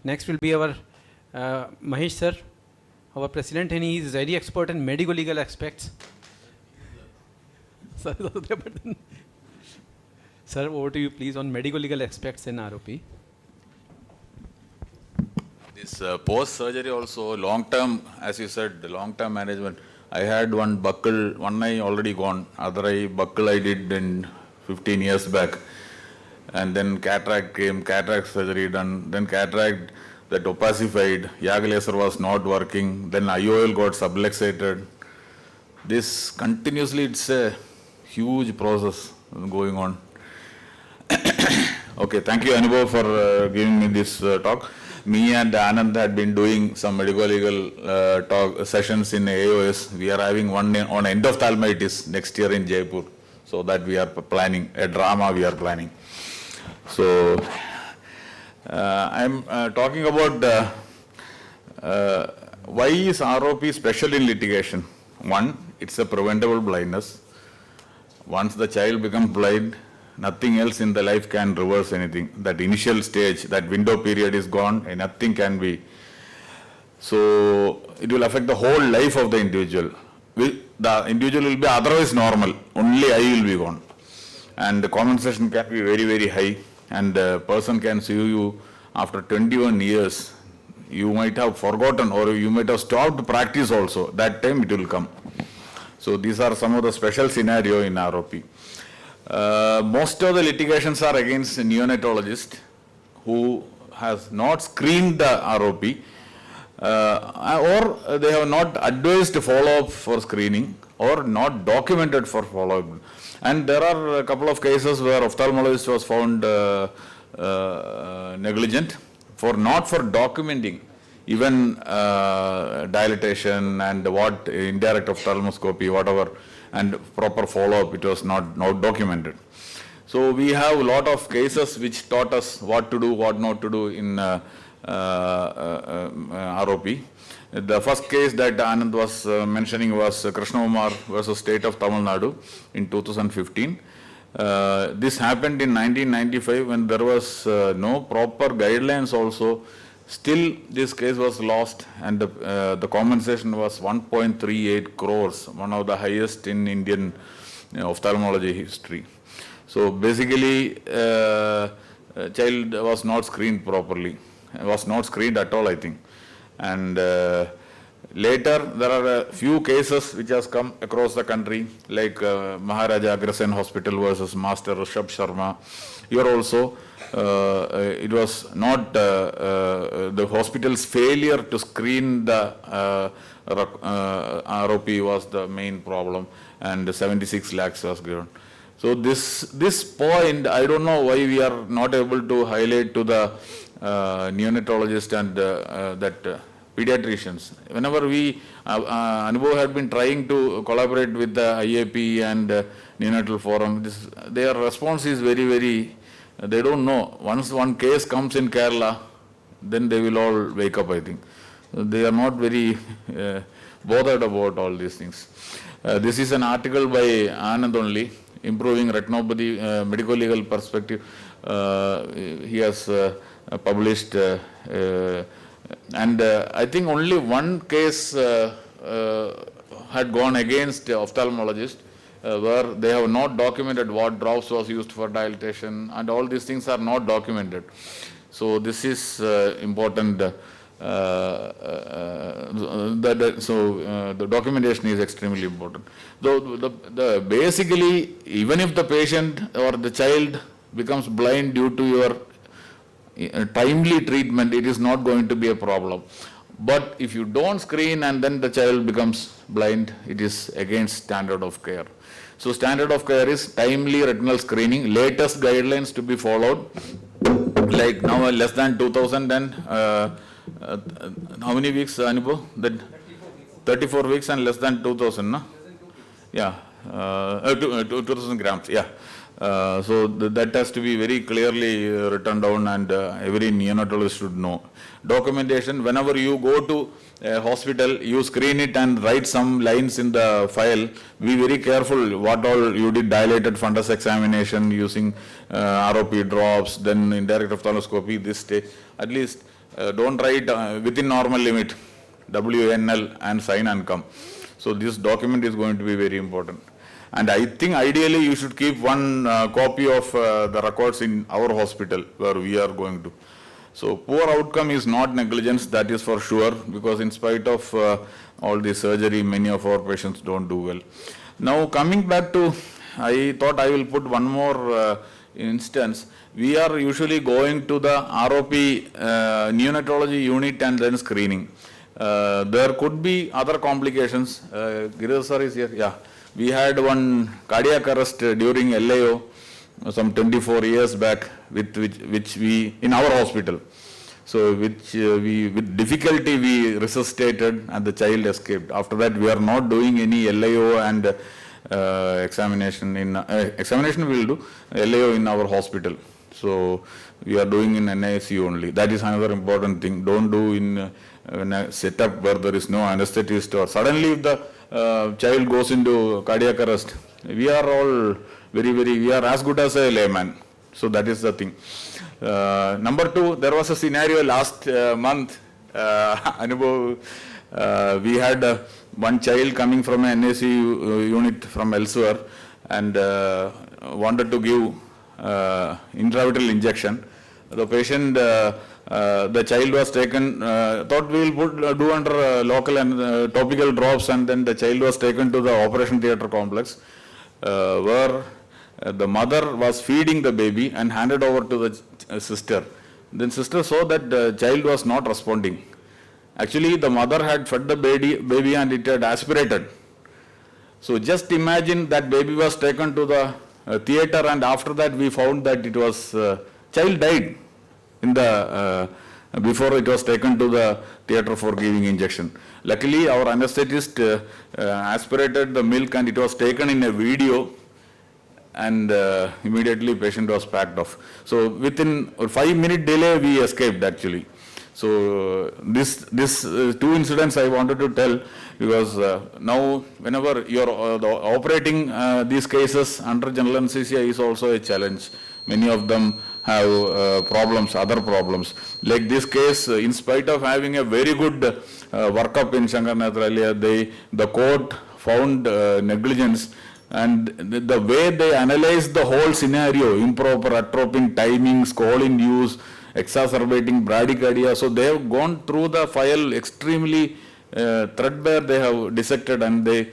Next will be our Mahesh sir, our president, and he is very expert in medico-legal aspects. Sir, over to you please on medico-legal aspects in ROP. This post-surgery also, long-term, as you said, the long-term management. I had one buckle, one eye already gone, other eye buckle I did in 15 years back. And then cataract came, cataract surgery done, then cataract that opacified, YAG laser was not working, then IOL got subluxated. This continuously, it's a huge process going on. Okay, thank you Anubhav for giving me this talk. Me and Anand had been doing some medico-legal talk sessions in AOS. We are having one on endophthalmitis next year in Jaipur. So that we are planning, a drama we are planning. So, I'm talking about why is ROP special in litigation? One, it's a preventable blindness. Once the child becomes blind, nothing else in the life can reverse anything. That initial stage, that window period is gone and nothing can be. So, it will affect the whole life of the individual. The individual will be otherwise normal, only eye will be gone. And the compensation can be very, very high. And the person can sue you after 21 years. You might have forgotten or you might have stopped practice also. That time it will come. So these are some of the special scenario in ROP. Most of the litigations are against a neonatologist who has not screened the ROP or they have not advised follow-up for screening or not documented for follow-up. And there are a couple of cases where ophthalmologist was found negligent for not for documenting even dilatation and what indirect ophthalmoscopy, whatever, and proper follow-up, it was not documented. So we have a lot of cases which taught us what to do, what not to do in ROP. The first case that Anand was mentioning was Krishna Kumar versus State of Tamil Nadu in 2015. This happened in 1995 when there was no proper guidelines also. Still, this case was lost and the compensation was 1.38 crores, one of the highest in Indian ophthalmology history. So basically, child was not screened properly, was not screened at all, I think. And later, there are a few cases which has come across the country, like Maharaja Agrasen Hospital versus Master Rishabh Sharma. Here also, it was not the hospital's failure to screen the ROP was the main problem, and 76 lakhs was given. So this point, I don't know why we are not able to highlight to the neonatologist and that pediatricians. Whenever we, Anubhav had been trying to collaborate with the IAP and neonatal forum, their response is very, very, they don't know. Once one case comes in Kerala, then they will all wake up, I think. They are not very bothered about all these things. This is an article by Anand only, Improving Retinopathy, Medico-Legal Perspective. He has published and I think only one case had gone against the ophthalmologist where they have not documented what drops was used for dilatation, and all these things are not documented. So this is important. The documentation is extremely important. Basically, even if the patient or the child becomes blind due to your timely treatment, it is not going to be a problem. But if you don't screen and then the child becomes blind, it is against standard of care. So standard of care is timely retinal screening, latest guidelines to be followed. Like now less than 2000 and how many weeks, Anubhav? 34 weeks and less than 2000, no? Yeah, 2000 grams, yeah. So that has to be very clearly written down, and every neonatologist should know. Documentation, whenever you go to a hospital, you screen it and write some lines in the file. Be very careful what all you did, dilated fundus examination using ROP drops, then indirect ophthalmoscopy, this day. At least don't write within normal limit, WNL and sign and come. So this document is going to be very important. And I think ideally you should keep one copy of the records in our hospital where we are going to. So poor outcome is not negligence, that is for sure, because in spite of all the surgery, many of our patients don't do well. Now coming back to, I thought I will put one more instance. We are usually going to the ROP neonatology unit and then screening. There could be other complications. Giriraj sir is here, yeah. We had one cardiac arrest during LAO some 24 years back, which we, in our hospital. So which with difficulty we resuscitated and the child escaped. After that we are not doing any LAO and examination we will do, LAO in our hospital. So we are doing in NICU only. That is another important thing. Don't do in a setup where there is no anesthetist, or suddenly if the child goes into cardiac arrest, we are all we are as good as a layman. So that is the thing. Number two, there was a scenario last month. We had one child coming from an NICU unit from elsewhere and wanted to give intravitreal injection. The patient, the child was taken, thought we will do under local and topical drops, and then the child was taken to the operation theatre complex where the mother was feeding the baby and handed over to the sister. Then sister saw that the child was not responding. Actually the mother had fed the baby and it had aspirated. So just imagine that baby was taken to the theatre, and after that we found that it was, child died in the, before it was taken to the theatre for giving injection. Luckily our anesthetist aspirated the milk and it was taken in a video, and immediately patient was packed off. So within a 5-minute delay we escaped actually. So this two incidents I wanted to tell, because now whenever you're operating these cases under general anesthesia is also a challenge. Many of them have problems, other problems. Like this case, in spite of having a very good workup in Shankar Nethralaya, the court found negligence, and the way they analyzed the whole scenario, improper atropine timings, call-in use, exacerbating bradycardia. So they have gone through the file extremely threadbare. They have dissected and they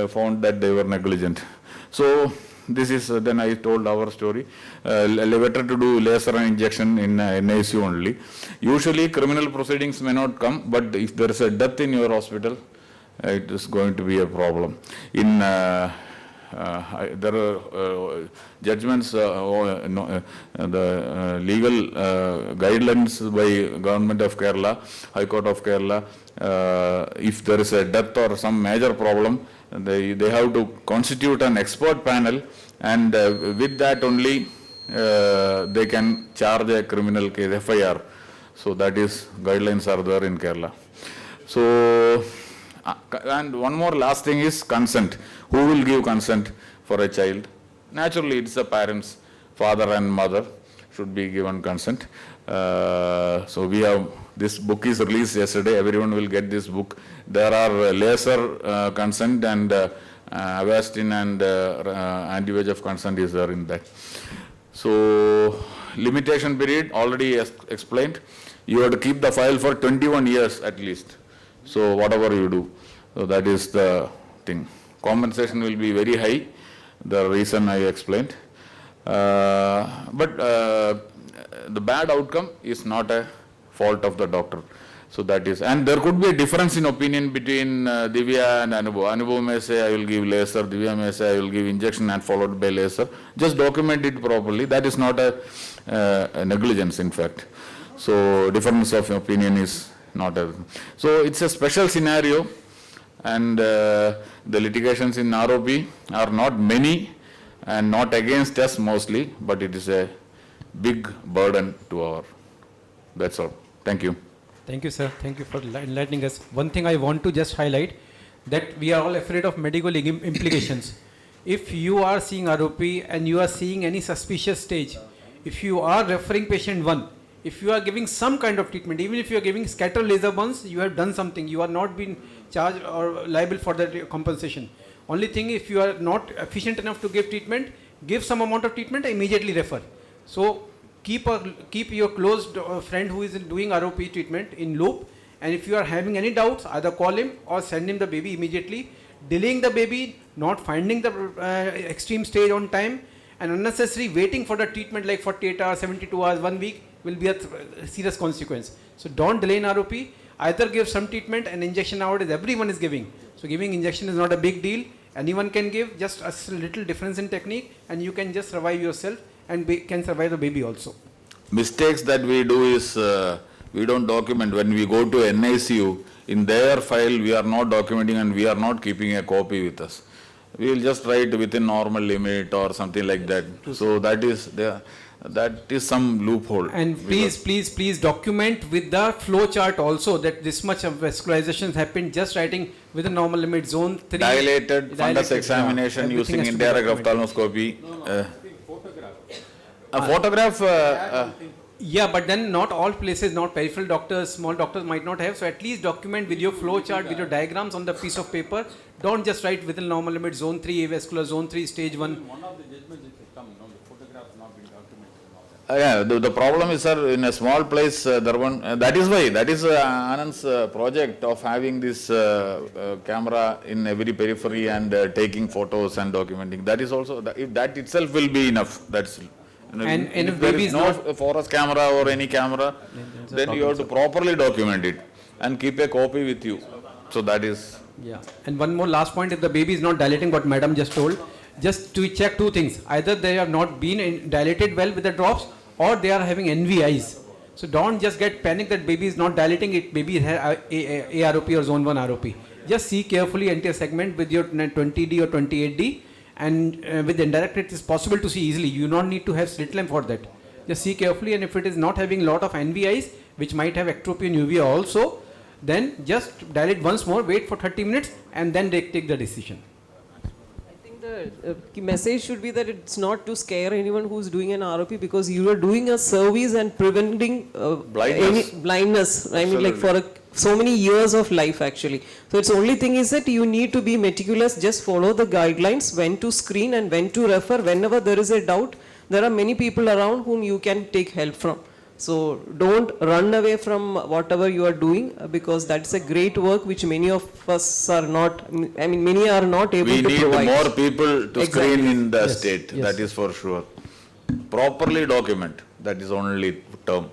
found that they were negligent. So this is, then I told our story. Better to do laser injection in NICU only. Usually criminal proceedings may not come, but if there is a death in your hospital, it is going to be a problem. In there are judgments, the legal guidelines by Government of Kerala, High Court of Kerala. If there is a death or some major problem, they have to constitute an expert panel, and with that only they can charge a criminal case, FIR. So that is, guidelines are there in Kerala. So, and one more last thing is consent. Who will give consent for a child? Naturally, it's the parents, father and mother should be given consent. So we have, this book is released yesterday, everyone will get this book. There are laser consent and Avastin and anti-VEGF consent is there in that. So limitation period already explained. You have to keep the file for 21 years at least. So whatever you do, so that is the thing. Compensation will be very high, the reason I explained. But the bad outcome is not a fault of the doctor. So that is, and there could be a difference in opinion between Divya and Anubhav. Anubhav may say I will give laser, Divya may say I will give injection and followed by laser. Just document it properly. That is not a negligence in fact. So difference of opinion is not a, so it's a special scenario, and the litigations in ROP are not many and not against us mostly, but it is a big burden to our, that's all. Thank you. Thank you, sir. Thank you for enlightening us. One thing I want to just highlight, that we are all afraid of medical implications. If you are seeing ROP and you are seeing any suspicious stage, if you are referring patient 1, if you are giving some kind of treatment, even if you are giving scatter laser burns, you have done something. You are not being charged or liable for that compensation. Only thing, if you are not efficient enough to give treatment, give some amount of treatment, immediately refer. So keep your close friend who is doing ROP treatment in loop, and if you are having any doubts, either call him or send him the baby immediately. Delaying the baby, not finding the extreme stage on time, and unnecessary waiting for the treatment like 48 hours, 72 hours, 1 week will be a serious consequence. So don't delay in ROP. Either give some treatment, and injection nowadays everyone is giving. So giving injection is not a big deal. Anyone can give, just a little difference in technique, and you can just survive yourself and can survive the baby also. Mistakes that we do is we don't document. When we go to NICU, in their file we are not documenting and we are not keeping a copy with us. We will just write within normal limit or something like that. So that is some loophole. And please document with the flow chart also that this much of vascularization happened, just writing with a normal limit, zone 3. Dilated fundus examination using indirect ophthalmoscopy. A photograph. Yeah, but then not all places, not peripheral doctors, small doctors might not have. So at least document with your flow chart, with your diagrams on the piece of paper. Don't just write within normal limit, zone 3 avascular, zone 3 stage 1. One of the judgments which has come, the photograph not been documented. Yeah, the problem is, sir, in a small place, that is Anand's project of having this camera in every periphery and taking photos and documenting. That is also, if that itself will be enough. That's. And if there baby is is no not forest camera or any camera, then you have to properly document it and keep a copy with you. So that is. Yeah. And one more last point, if the baby is not dilating, what madam just told, just to check two things. Either they have not been dilated well with the drops, or they are having envy eyes. So don't just get panic that baby is not dilating, it baby has AROP or zone 1 ROP. Just see carefully anterior segment with your 20D or 28D. And with the indirect it is possible to see easily. You don't need to have slit lamp for that. Just see carefully, and if it is not having lot of envy eyes, which might have ectropy and uvea also, then just dilate once more, wait for 30 minutes, and then take the decision. I think the message should be that it's not to scare anyone who's doing an ROP, because you are doing a service and preventing blindness. I mean, like for so many years of life actually. So it's only thing is that you need to be meticulous, just follow the guidelines, when to screen and when to refer. Whenever there is a doubt, there are many people around whom you can take help from. So don't run away from whatever you are doing, because that's a great work which many of us are not, I mean many are not able to provide. We need more people to screen in the Yes, state, yes. that is for sure. Properly document, that is only term.